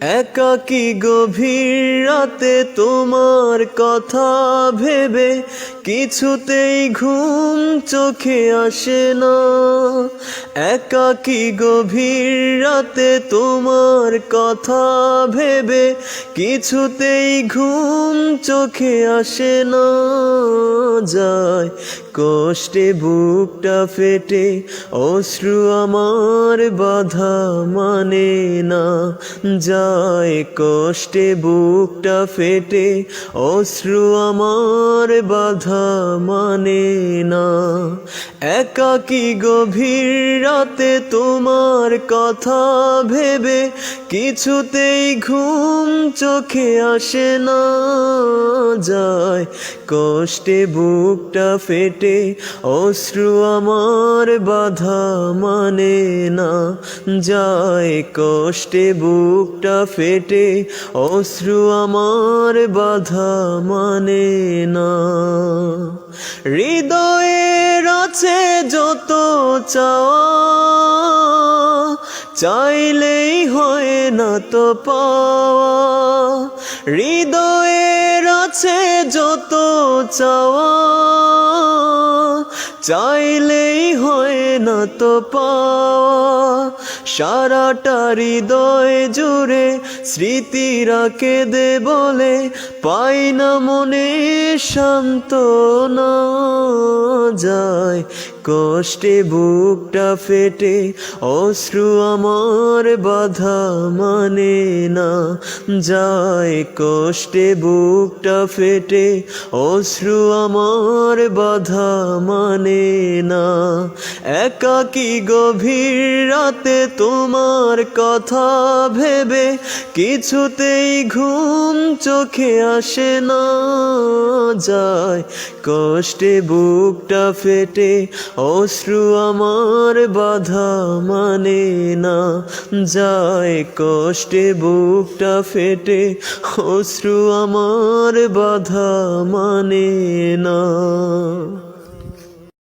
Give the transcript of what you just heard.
একাকী গভীর রাতে তোমার কথা ভেবে কিছুতেই ঘুম চোখে আসে না। একাকী গভীর রাতে তোমার কথা ভেবে কিছুতেই ঘুম চোখে আসে না। যায় কষ্টে বুকটা ফেটে, অশ্রু আমার বাধা মানে না। যায় কষ্টে বুকটা ফেটে, অশ্রু আমার বাধা মানে না। একাকী গভীর রাতে তোমার কথা ভেবে কিছুতেই ঘুম চোখে আসে না। যায় কষ্টে বুকটা ফেটে, অশ্রু আমার বাধা মানে না। যায় কষ্টে বুকটা ফেটে, অশ্রু আমার বাধা মানে না। হৃদয়ের আছে যত চাওয়া, চাইলেই হয় না তো পাওয়া। হৃদয়ের আছে যত চাওয়া, চাইলেই হয় না তো পাওয়া। সারাটা হৃদয় জুড়ে স্মৃতিরা কেঁদে বলে, পাই না মনে সান্ত্বনা। যায় কষ্টে বুকটা ফেটে, অশ্রু আমার বাধা মানে না। যায় কষ্টে বুকটা ফেটে, অশ্রু আমার বাধা মানে না। একাকী গভীর রাতে তোমার কথা ভেবে কিছুতেই ঘুম চোখে আসে না। যায় কষ্টে বুকটা ফেটে, অশ্রু আমার বাধা মানে না। যায় কষ্টে বুকটা ফেটে, অশ্রু আমার বাধা মানে না।